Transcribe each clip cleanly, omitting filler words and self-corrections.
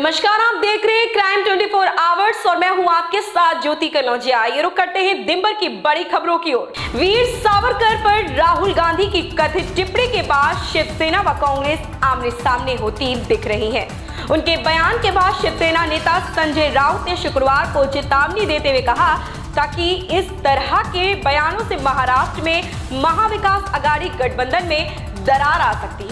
नमस्कार, आप देख रहे हैं क्राइम 24 आवर्स और मैं हूं आपके साथ ज्योति कनौजिया। ये रुक करते हैं दिन भर की बड़ी खबरों की ओर। वीर सावरकर पर राहुल गांधी की कथित टिप्पणी के बाद शिवसेना व कांग्रेस आमने सामने होती दिख रही है। उनके बयान के बाद शिवसेना नेता संजय राउत ने शुक्रवार को चेतावनी देते हुए कहा ताकि इस तरह के बयानों से महाराष्ट्र में महाविकास आघाड़ी गठबंधन में दरार आ सकती है।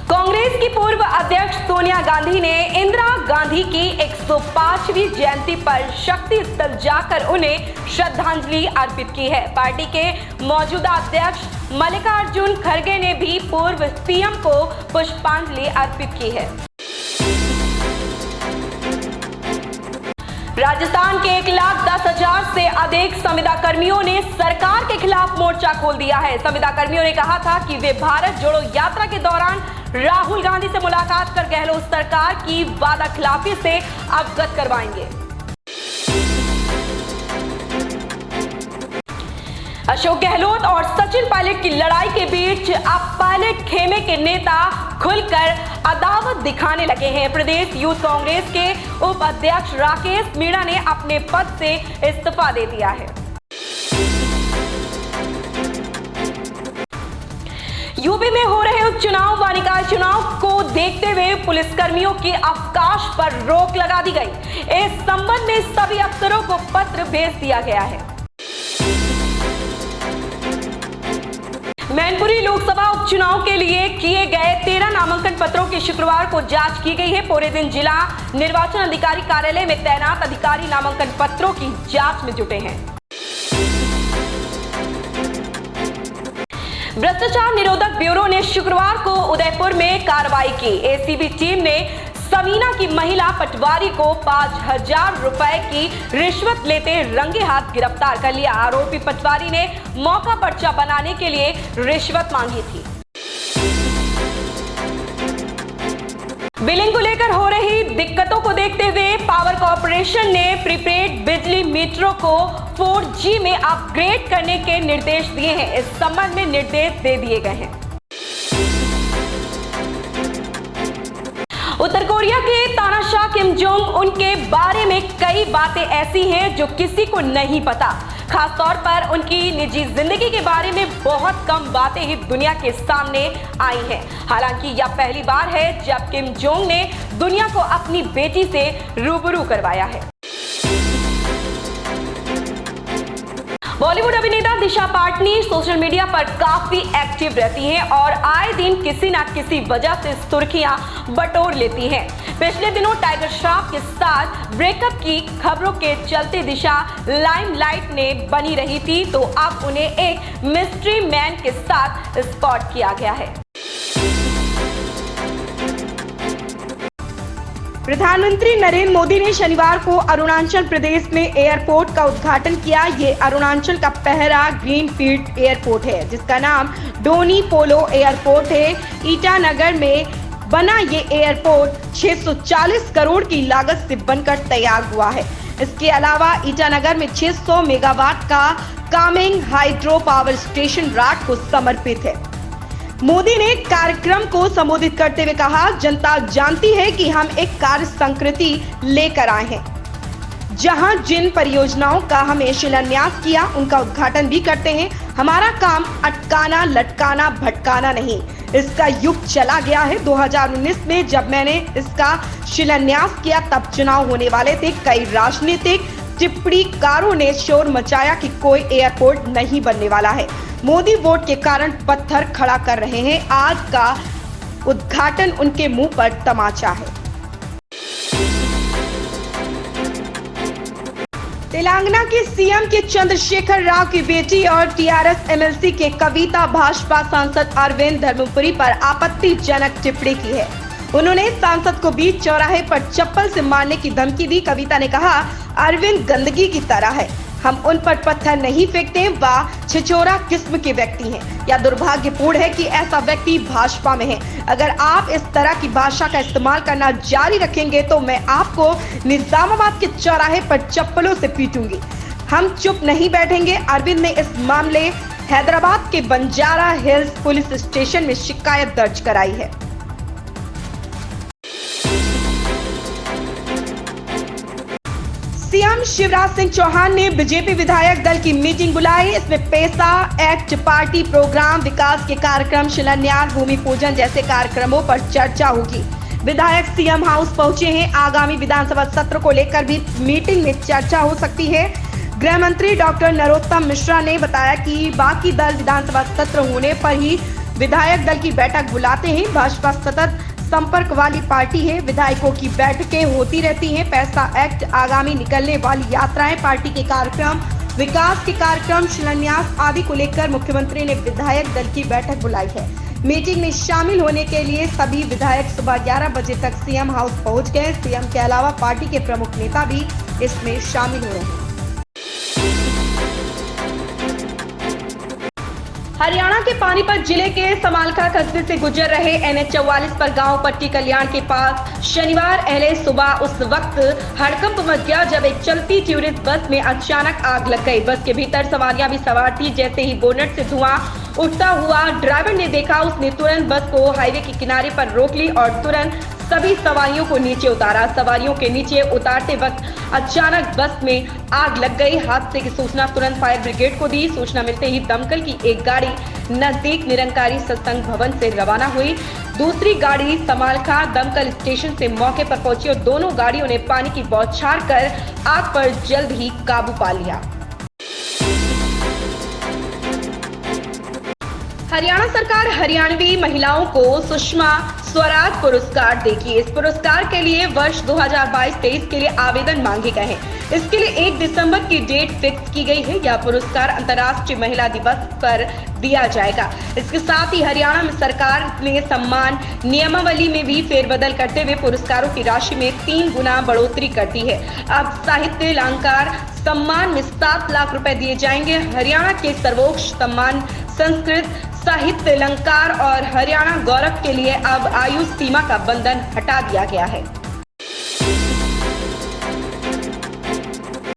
कांग्रेस की पूर्व अध्यक्ष सोनिया गांधी ने इंदिरा गांधी की 105वीं जयंती पर शक्ति स्थल जाकर उन्हें श्रद्धांजलि अर्पित की है। पार्टी के मौजूदा अध्यक्ष मल्लिकार्जुन खड़गे ने भी पूर्व पीएम को पुष्पांजलि अर्पित की है। राजस्थान के 1,10,000 से अधिक संविदा कर्मियों ने सरकार के खिलाफ मोर्चा खोल दिया है। संविदा कर्मियों ने कहा था कि वे भारत जोड़ो यात्रा के दौरान राहुल गांधी से मुलाकात कर गहलोत सरकार की वादा खिलाफी से अवगत करवाएंगे। अशोक गहलोत और सचिन पायलट की लड़ाई के बीच अब पायलट खेमे के नेता खुलकर अदावत दिखाने लगे हैं। प्रदेश यूथ कांग्रेस के उपाध्यक्ष राकेश मीणा ने अपने पद से इस्तीफा दे दिया है। यूपी में हो रहे उपचुनाव व निकाय चुनाव को देखते हुए पुलिसकर्मियों के अवकाश पर रोक लगा दी गई। इस संबंध में सभी अफसरों को पत्र भेज दिया गया है। मैनपुरी लोकसभा उपचुनाव के लिए किए गए 13 नामांकन पत्रों की शुक्रवार को जांच की गई है। पूरे दिन जिला निर्वाचन अधिकारी कार्यालय में तैनात अधिकारी नामांकन पत्रों की जांच में जुटे हैं। भ्रष्टाचार निरोधक ब्यूरो ने शुक्रवार को उदयपुर में कार्रवाई की। एसीबी टीम ने समीना की महिला पटवारी को 5,000 रुपए की रिश्वत लेते रंगे हाथ गिरफ्तार कर लिया। आरोपी पटवारी ने मौका पर्चा बनाने के लिए रिश्वत मांगी थी। बिलिंग को लेकर हो रही दिक्कतों को देखते हुए पावर कॉर्पोरेशन ने प्रीपेड बिजली मीटरों को 4G में अपग्रेड करने के निर्देश दिए हैं। इस संबंध में निर्देश दे दिए गए हैं। उत्तर कोरिया के तानाशाह किम जोंग उन के बारे में कई बातें ऐसी हैं जो किसी को नहीं पता। खासतौर पर उनकी निजी जिंदगी के बारे में बहुत कम बातें ही दुनिया के सामने आई हैं। हालांकि यह पहली बार है जब किम जोंग ने दुनिया को अपनी बेटी से रूबरू करवाया है। बॉलीवुड अभिनेता दिशा पाटनी सोशल मीडिया पर काफी एक्टिव रहती हैं और आए दिन किसी न किसी वजह से सुर्खियां बटोर लेती हैं। पिछले दिनों टाइगर श्रॉफ के साथ ब्रेकअप की खबरों के चलते दिशा लाइमलाइट में बनी रही थी, तो अब उन्हें एक मिस्ट्री मैन के साथ स्पॉट किया गया है। प्रधानमंत्री नरेंद्र मोदी ने शनिवार को अरुणाचल प्रदेश में एयरपोर्ट का उद्घाटन किया। ये अरुणाचल का पहला ग्रीनफील्ड एयरपोर्ट है जिसका नाम डोनी पोलो एयरपोर्ट है। ईटानगर में बना ये एयरपोर्ट 640 करोड़ की लागत से बनकर तैयार हुआ है। इसके अलावा ईटानगर में 600 मेगावाट का कामेंग हाइड्रो पावर स्टेशन रात को समर्पित है। मोदी ने कार्यक्रम को संबोधित करते हुए कहा, जनता जानती है कि हम एक कार्य संस्कृति लेकर आए हैं जहां जिन परियोजनाओं का हमें शिलान्यास किया उनका उद्घाटन भी करते हैं। हमारा काम अटकाना लटकाना भटकाना नहीं। इसका युग चला गया है। 2019 में जब मैंने इसका शिलान्यास किया तब चुनाव होने वाले थे। कई राजनीतिक टिप्पणीकारों ने शोर मचाया कि कोई एयरपोर्ट नहीं बनने वाला है। मोदी वोट के कारण पत्थर खड़ा कर रहे हैं। आज का उद्घाटन उनके मुंह पर तमाचा है। तेलंगाना के सीएम के चंद्रशेखर राव की बेटी और टीआरएस एमएलसी के कविता भाजपा सांसद अरविंद धर्मपुरी पर आपत्तिजनक टिप्पणी की है। उन्होंने सांसद को बीच चौराहे पर चप्पल से मारने की धमकी दी। कविता ने कहा, अरविंद गंदगी की तरह है, हम उन पर पत्थर नहीं फेंकते। वह छिछोरा किस्म के व्यक्ति हैं। यह दुर्भाग्यपूर्ण है कि ऐसा व्यक्ति भाजपा में है। अगर आप इस तरह की भाषा का इस्तेमाल करना जारी रखेंगे तो मैं आपको निजामाबाद के चौराहे पर चप्पलों से पीटूंगी। हम चुप नहीं बैठेंगे। अरविंद ने इस मामले हैदराबाद के बंजारा हिल्स पुलिस स्टेशन में शिकायत दर्ज कराई है। सीएम शिवराज सिंह चौहान ने बीजेपी विधायक दल की मीटिंग बुलाई। इसमें पैसा एक्ट, पार्टी प्रोग्राम, विकास के कार्यक्रम, शिलान्यास, भूमि पूजन जैसे कार्यक्रमों पर चर्चा होगी। विधायक सीएम हाउस पहुंचे हैं। आगामी विधानसभा सत्र को लेकर भी मीटिंग में चर्चा हो सकती है। गृह मंत्री डॉक्टर नरोत्तम मिश्रा ने बताया कि बाकी दल विधानसभा सत्र होने पर ही विधायक दल की बैठक बुलाते हैं। भाजपा सतत संपर्क वाली पार्टी है। विधायकों की बैठकें होती रहती हैं। पैसा एक्ट, आगामी निकलने वाली यात्राएं, पार्टी के कार्यक्रम, विकास के कार्यक्रम, शिलान्यास आदि को लेकर मुख्यमंत्री ने विधायक दल की बैठक बुलाई है। मीटिंग में शामिल होने के लिए सभी विधायक सुबह 11 बजे तक सीएम हाउस पहुंच गए। सीएम के अलावा पार्टी के प्रमुख नेता भी इसमें शामिल हो रहे हैं। हरियाणा के पानीपत जिले के समालखा कस्बे से गुजर रहे NH 44 पर गांव पट्टी कल्याण के पास शनिवार अहले सुबह उस वक्त हड़कंप मच गया जब एक चलती टूरिस्ट बस में अचानक आग लग गई। बस के भीतर सवारियां भी सवार थी। जैसे ही बोनट से धुआं उठता हुआ ड्राइवर ने देखा, उसने तुरंत बस को हाईवे के किनारे पर रोक ली और तुरंत सभी सवारियों को नीचे उतारा। सवारियों के नीचे उतारते वक्त अचानक बस में आग लग गई। हादसे की सूचना तुरंत फायर ब्रिगेड को दी। सूचना मिलते ही दमकल की एक गाड़ी नजदीक निरंकारी सत्संग भवन से रवाना हुई। दूसरी गाड़ी समालखा दमकल स्टेशन से मौके पर पहुंची और दोनों गाड़ियों ने पानी की बौछार कर आग पर जल्द ही काबू पा लिया। हरियाणा सरकार हरियाणवी महिलाओं को सुषमा स्वराज पुरस्कार देगी। इस पुरस्कार के लिए वर्ष 2022-23 के लिए आवेदन मांगे गए हैं। इसके लिए 1 दिसंबर की डेट फिक्स की गई है। यह पुरस्कार अंतर्राष्ट्रीय महिला दिवस पर दिया जाएगा। इसके साथ ही हरियाणा में सरकार ने सम्मान नियमावली में भी फेरबदल करते हुए पुरस्कारों की राशि में 3 गुना बढ़ोतरी कर दी है। अब साहित्य अलंकार सम्मान में 7 लाख रुपए दिए जाएंगे। हरियाणा के सर्वोच्च सम्मान संस्कृत साहित्य अलंकार और हरियाणा गौरव के लिए अब आयु सीमा का बंधन हटा दिया गया है।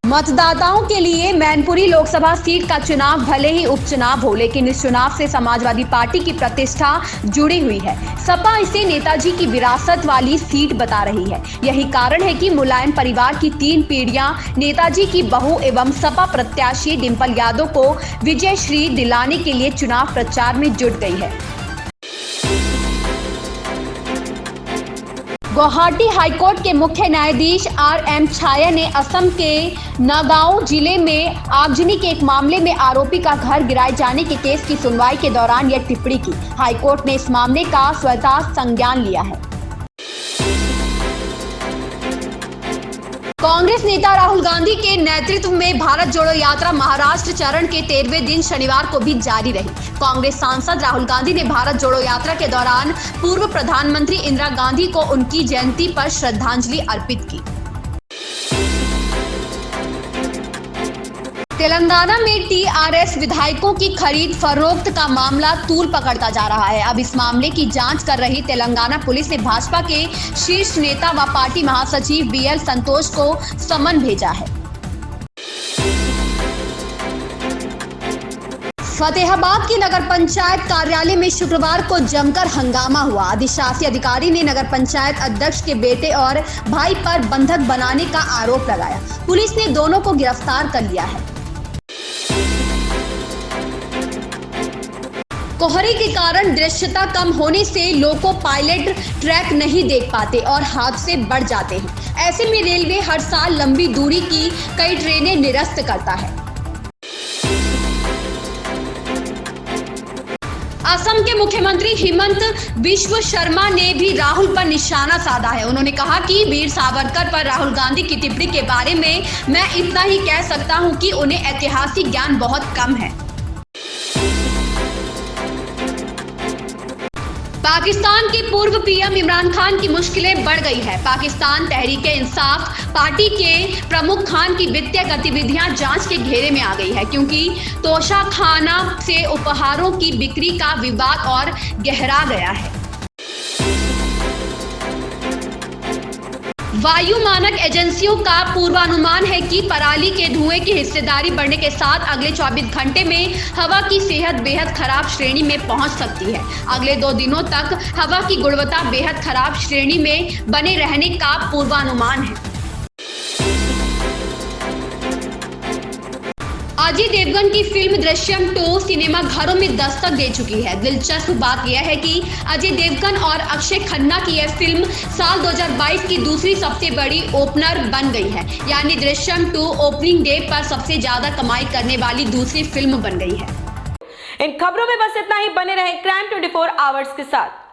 मतदाताओं के लिए मैनपुरी लोकसभा सीट का चुनाव भले ही उपचुनाव हो, लेकिन इस चुनाव से समाजवादी पार्टी की प्रतिष्ठा जुड़ी हुई है। सपा इसे नेताजी की विरासत वाली सीट बता रही है। यही कारण है कि मुलायम परिवार की 3 पीढ़ियां नेताजी की बहू एवं सपा प्रत्याशी डिंपल यादव को विजयश्री दिलाने के लिए चुनाव प्रचार में जुट गई है। गुवाहाटी हाईकोर्ट के मुख्य न्यायाधीश RM छाया ने असम के नगांव जिले में आगजनी के एक मामले में आरोपी का घर गिराए जाने के केस की सुनवाई के दौरान यह टिप्पणी की। हाईकोर्ट ने इस मामले का स्वतः संज्ञान लिया है। कांग्रेस नेता राहुल गांधी के नेतृत्व में भारत जोड़ो यात्रा महाराष्ट्र चरण के 13वें दिन शनिवार को भी जारी रही। कांग्रेस सांसद राहुल गांधी ने भारत जोड़ो यात्रा के दौरान पूर्व प्रधानमंत्री इंदिरा गांधी को उनकी जयंती पर श्रद्धांजलि अर्पित की। तेलंगाना में TRS विधायकों की खरीद फरोख्त का मामला तूल पकड़ता जा रहा है। अब इस मामले की जांच कर रही तेलंगाना पुलिस ने भाजपा के शीर्ष नेता व पार्टी महासचिव BL संतोष को समन भेजा है। फतेहाबाद की नगर पंचायत कार्यालय में शुक्रवार को जमकर हंगामा हुआ। अधिशासी अधिकारी ने नगर पंचायत अध्यक्ष के बेटे और भाई पर बंधक बनाने का आरोप लगाया। पुलिस ने दोनों को गिरफ्तार कर लिया है। कोहरे के कारण दृश्यता कम होने से लोको पायलट ट्रैक नहीं देख पाते और हादसे बढ़ जाते हैं। ऐसे में रेलवे हर साल लंबी दूरी की कई ट्रेनें निरस्त करता है। असम के मुख्यमंत्री हिमंत बिश्व शर्मा ने भी राहुल पर निशाना साधा है। उन्होंने कहा कि वीर सावरकर पर राहुल गांधी की टिप्पणी के बारे में मैं इतना ही कह सकता हूं कि उन्हें ऐतिहासिक ज्ञान बहुत कम है। पाकिस्तान के पूर्व PM इमरान खान की मुश्किलें बढ़ गई है। पाकिस्तान तहरीक-ए-इंसाफ पार्टी के प्रमुख खान की वित्तीय गतिविधियां जांच के घेरे में आ गई है, क्योंकि तोशाखाना से उपहारों की बिक्री का विवाद और गहरा गया है। वायु मानक एजेंसियों का पूर्वानुमान है कि पराली के धुएं की हिस्सेदारी बढ़ने के साथ अगले 24 घंटे में हवा की सेहत बेहद खराब श्रेणी में पहुंच सकती है। अगले 2 दिनों तक हवा की गुणवत्ता बेहद खराब श्रेणी में बने रहने का पूर्वानुमान है। अजय देवगन की फिल्म दृश्यम 2 सिनेमा घरों में दस्तक दे चुकी है। दिलचस्प बात यह है कि अजय देवगन और अक्षय खन्ना की यह फिल्म साल 2022 की दूसरी सबसे बड़ी ओपनर बन गई है, यानी दृश्यम 2 ओपनिंग डे पर सबसे ज्यादा कमाई करने वाली दूसरी फिल्म बन गई है। इन खबरों में बस इतना ही। बने रहें क्राइम 24 आवर्स के साथ।